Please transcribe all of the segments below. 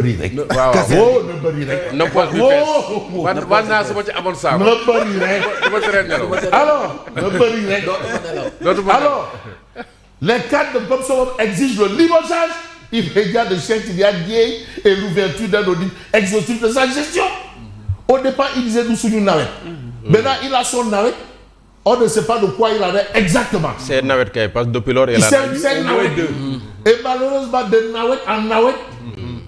waaw na bëri rek. na poche bi fees. man naa su ma ci amoon saako. na bëri rek. du ma teree nelaw. alors na bëri rek. alors les cadres de Pomsor exigent le limogeage immédiat de Cheikh Tidiane Dièye et l'ouverture d'un audit exhaustif de sa gestion. Au départ, il disait nous suñu nawet. Maintenant, il a son nawet. On ne sait pas de quoi il en est exactement. C'est nawet kay parce que depuis lors il a. C'est nawet. Et malheureusement, de nawet en nawet,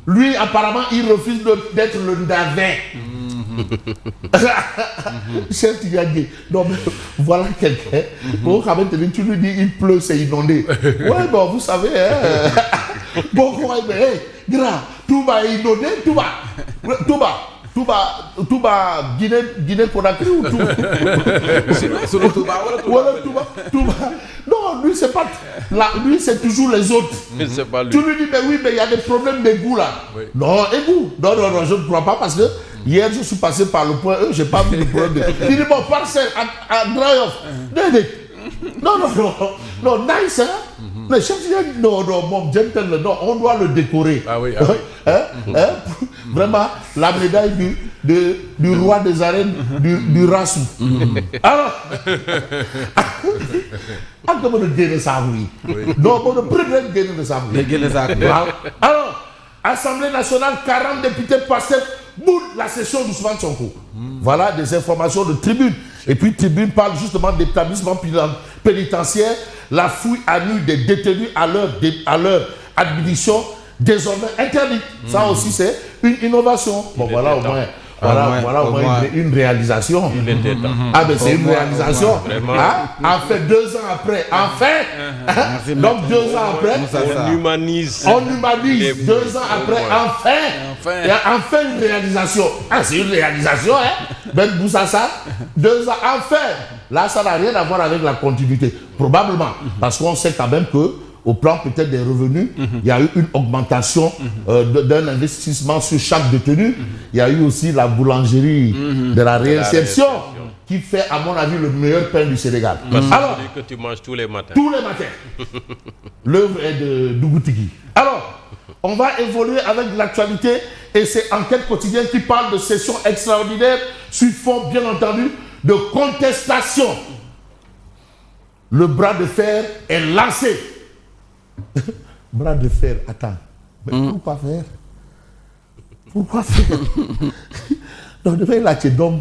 lui apparemment il refuse d'être le navet. Cheikh Tidiane Dièye. Non mais voilà quelqu'un. Bon, quand même, tu lui dis il pleut, c'est inondé. Ouais, bon, vous savez, hein. Bon, mais hey, grand, tout va inondé, tout va Guinée Conakry ou tout. Sur le Touba wala Touba. Non, lui c'est pas là, lui c'est toujours les autres. C'est pas lui. Tu lui dis mais oui, mais il y a des problèmes d'égout là. Oui. Non, égout. Non, je ne crois pas parce que hier je suis passé par le point E, j'ai pas vu le problème d'égout. Il dit bon, parcelle à Grand Yoff. Non, nice, hein? Mais Cheikh Tidiane, non, mon gentleman, non, on doit le décorer. Ah oui. Vraiment, la médaille du roi des arènes, du Rassou. Alors, comment on gagne ça, oui? Non, on ne peut pas gagner ça, oui. Alors, Assemblée nationale, 40 députés Pastef bout la session d'Ousmane Sonko. Voilà des informations de Tribune. Et puis Tribune parle justement d'établissement pénitentiaire, la fouille à nu des détenus à leur admission désormais interdite. Ça aussi c'est une innovation. Bon voilà au moins. Voilà au moins une réalisation. Ah ben c'est une réalisation. En fait 2 ans après, enfin. Donc 2 ans après, on humanise. 2 ans après, enfin une réalisation. Ah c'est une réalisation, hein. Ben Boussassa, 2 ans, enfin. Là ça n'a rien à voir avec la continuité, probablement, parce qu'on sait quand même que au plan peut-être des revenus, il y a eu une augmentation d'un investissement sur chaque détenu. Il y a eu aussi la boulangerie de la réinsertion qui fait, à mon avis, le meilleur pain du Sénégal. Alors, que tu manges tous les matins. Tous les matins. L'œuvre est de Dougoutigui. Alors, on va évoluer avec l'actualité et c'est Enquête quotidienne qui parle de session extraordinaire sur fond, bien entendu, de contestation. Le bras de fer est lancé. Bras de fer, attends. Mais pourquoi faire? Pourquoi faire? Non, là, tu donc.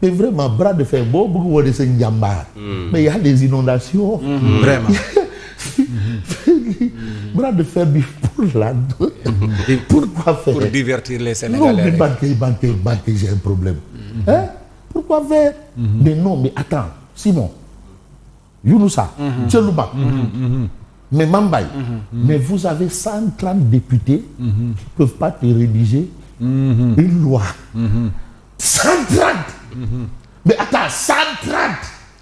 Mais vraiment, bras de fer, bon, beaucoup de ces njambars. Mais il y a des inondations. Vraiment. Bras de fer, pour la. Pourquoi faire? Pour divertir les Sénégalais. Non, mais banquer, j'ai un problème. Hein? Pourquoi faire? Mais non, mais attends, Simon. Younoussa, Tchelouba. Mais Mambaye, mais vous avez 130 députés qui ne peuvent pas te rédiger une loi. 130 Mais attends, 130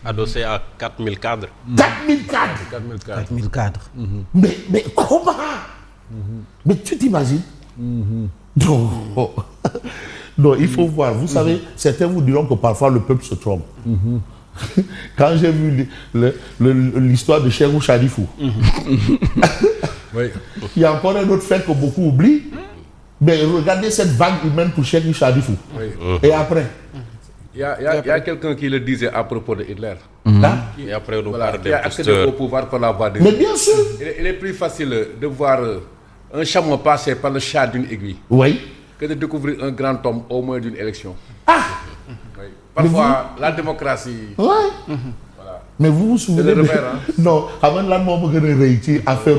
Adossé à 4000 cadres. 4000 cadres 4000 cadres. Mais comment? Mais tu t'imagines? Non, il faut voir. Vous savez, certains vous diront que parfois le peuple se trompe. Quand j'ai vu l'histoire de Cheikhou Chadifou, Oui. il y a encore un autre fait que beaucoup oublient. Mais regardez cette vague humaine pour Cheikhou Chadifou. Oui. Et après? Il y a quelqu'un qui le disait à propos de Hitler. Et après, on parle qui a accédé au pouvoir par la voie des... Mais bien sûr. Il est plus facile de voir un chameau passer par le chat d'une aiguille Oui. que de découvrir un grand homme au moins d'une élection. Oui. Parfois, la démocratie... Ouais. Voilà. Mais vous vous souvenez C'est le repère, hein? Non, avant là, moi, je vais réussir à faire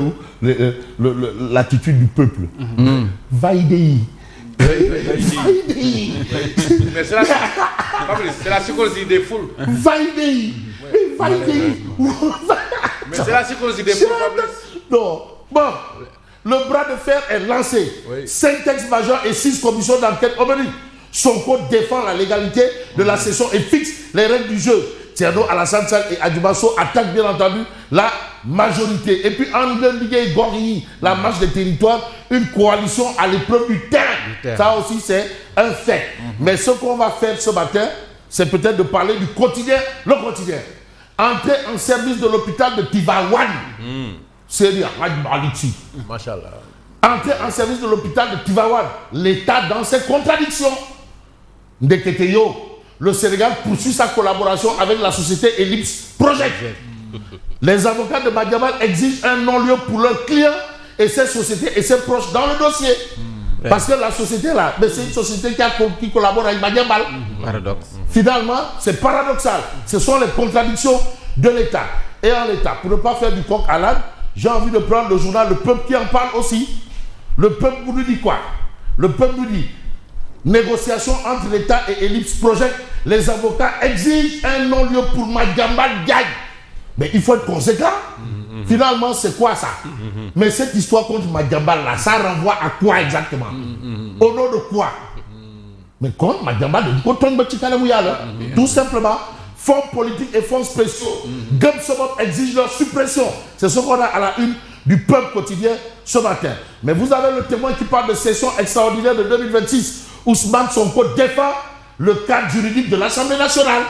l'attitude du peuple. Vaïdei. Vaïdei. Mais c'est la psychologie des foules. Vaïdei. Vaïdei. Mais c'est la psychologie des foules, Fabrice. Non. Bon, le bras de fer est lancé. Oui. 5 textes majeurs et 6 commissions d'enquête obéliques. Sonko défend la légalité de la session et fixe les règles du jeu. Thierno Alassane Sall et Adjubasso attaquent bien entendu la majorité. Et puis André Gorgui, la marche des territoires, une coalition à l'épreuve du terrain. Ça aussi c'est un fait. Mais ce qu'on va faire ce matin, c'est peut-être de parler du quotidien. Le quotidien. Entrer en service de l'hôpital de Tivaouane. C'est-à-dire, Machallah. Entrer en service de l'hôpital de Tivaouane, l'État dans ses contradictions. Ndeketeyo, le Sénégal poursuit sa collaboration avec la société Ellipse Project. Les avocats de Madiambal exigent un non-lieu pour leurs clients et ses sociétés et ses proches dans le dossier. Parce que la société là, c'est une société qui collabore avec Madiambal. Paradoxe. Finalement, c'est paradoxal. Ce sont les contradictions de l'État. Et en l'État, pour ne pas faire du coq à l'âne, j'ai envie de prendre le journal Le Peuple qui en parle aussi. Le Peuple nous dit quoi? Le Peuple nous dit négociation entre l'État et Ellipse Project. Les avocats exigent un non-lieu pour Madiambal Diagne. Mais il faut être conséquent. Finalement, c'est quoi ça? Mais cette histoire contre Madiambal là, ça renvoie à quoi exactement? Au nom de quoi? Mais contre Madiambal, tout simplement, fonds politiques et fonds spéciaux. Gumsobot exige leur suppression. C'est ce qu'on a à la une du Peuple quotidien ce matin. Mais vous avez le témoin qui parle de session extraordinaire de 2026. Ousmane Sonko défend le cadre juridique de l'Assemblée nationale.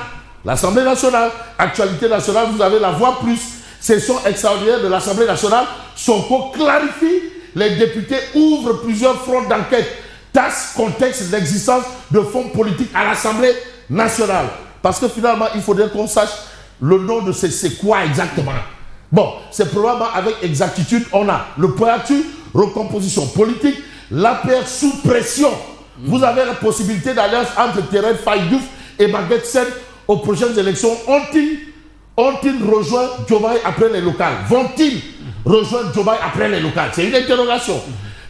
L'Assemblée nationale, actualité nationale, vous avez la voix plus. Session extraordinaire de l'Assemblée nationale. Sonko clarifie, les députés ouvrent plusieurs fronts d'enquête. Tasse contexte l'existence de fonds politiques à l'Assemblée nationale. Parce que finalement, il faudrait qu'on sache le nom de c'est quoi exactement. Bon, c'est probablement avec exactitude, on a le point actu, recomposition politique, l'APR sous pression. Vous avez la possibilité d'alliance entre Thérèse Faye Diouf et Maguette Sène aux prochaines élections. Ont-ils rejoint Diomaye après les locales? Vont-ils rejoindre Diomaye après les locales? C'est une interrogation.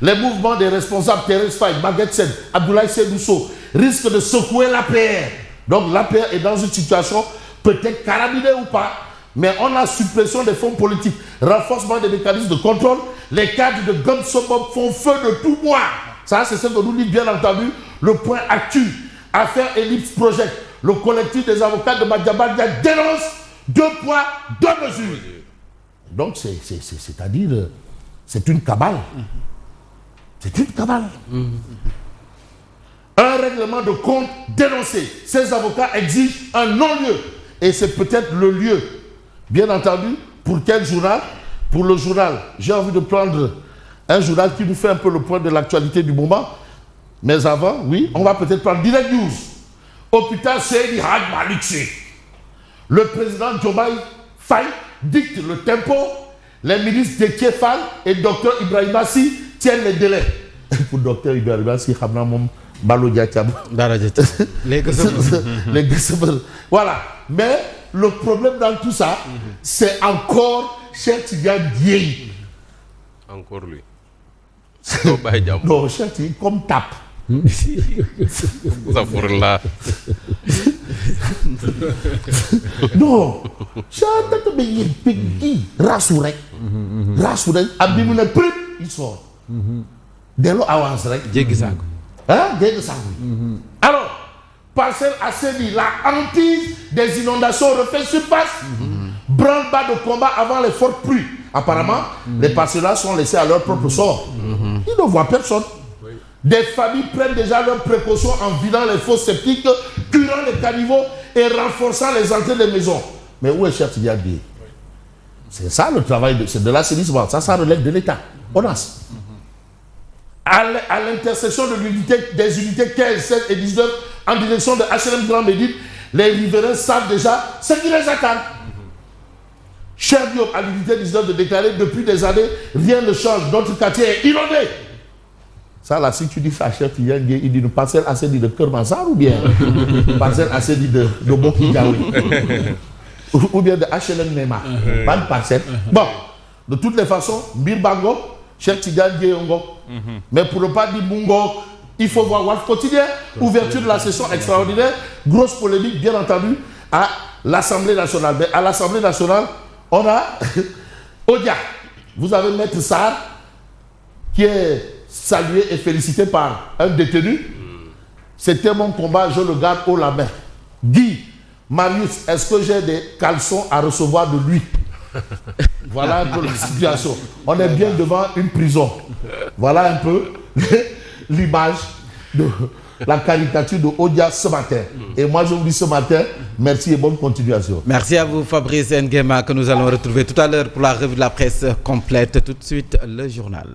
Les mouvements des responsables Thérèse Faye, Maguette Sène, Abdoulaye Seydousso risquent de secouer l'APR. Donc l'APR est dans une situation peut-être carabinée ou pas, mais on a suppression des fonds politiques, renforcement des mécanismes de contrôle. Les cadres de Gumsobot font feu de tout bois. Ça, c'est ce que nous dit bien entendu le point actu. Affaire Ellipse Project. Le collectif des avocats de Madiambal dénonce 2 poids, 2 mesures. Donc, c'est-à-dire, c'est une cabale. C'est une cabale. Un règlement de compte dénoncé. Ces avocats exigent un non-lieu. Et c'est peut-être le lieu. Bien entendu, pour quel journal? Pour le journal. J'ai envie de prendre un journal qui nous fait un peu le point de l'actualité du moment. Mais avant, oui, on va peut-être prendre Direct News. Hôpital Seydi Hadj Malick Sy. Le président Diomaye Faye dicte le tempo. Les ministres Déthié Fall et Dr Ibrahima Sy tiennent les délais. Pour Dr Ibrahima Sy, voilà. Mais le problème dans tout ça, c'est encore Cheikh Tidiane Dièye. Encore lui. Non, Cheikh Tidiane, comme tape. Ça pour là. Non. Rassuré. Rassuré. Abdimouna prip, il sort. Dès lors, avance. Hein? Alors, Parcelles Assainies, la hantise des inondations refait surface. Branle-bas de combat avant les fortes pluies. Apparemment, les parcelles sont laissés à leur propre sort. Ils ne voient personne. Des familles prennent déjà leurs précautions en vidant les fosses septiques, curant les caniveaux et renforçant les entrées des maisons. Mais où est Cheikh Tidiane Dièye? C'est ça le travail, c'est de l'assainissement. Ça relève de l'État. ONAS. À l'intersection des unités 15, 16 et 19 en direction de HLM Grand Médine, les riverains savent déjà ce qui les attend. Cher Diop, à l'unité 19 de déclarer depuis des années, rien ne change, notre quartier est inondé. Ça là, si tu dis ça, Cheikh Tidiane Dièye, il dit une parcelle Assainies de Kermansar ou bien parcelle Assainies de Bokigaoui ou bien de HLM Nema. Pas de parcelle. Bon, de toutes les façons, Birbango, Cheikh Tidiane Dièye Ongo. Mais pour ne pas dire Mungo, il faut voir Walf Quotidien, ouverture de la session extraordinaire, grosse polémique bien entendu à l'Assemblée nationale. Mais à l'Assemblée nationale, on a Odia. Vous avez Maître Sarr qui est salué et félicité par un détenu. C'était mon combat, je le garde haut la main. Guy, Marius, est-ce que j'ai des caleçons à recevoir de lui? Voilà un peu la situation. On est bien devant une prison. Voilà un peu l'image de la caricature de Odia ce matin. Et moi je vous dis ce matin, merci et bonne continuation. Merci à vous Fabrice Nguema que nous allons retrouver tout à l'heure pour la revue de la presse complète. Tout de suite le journal.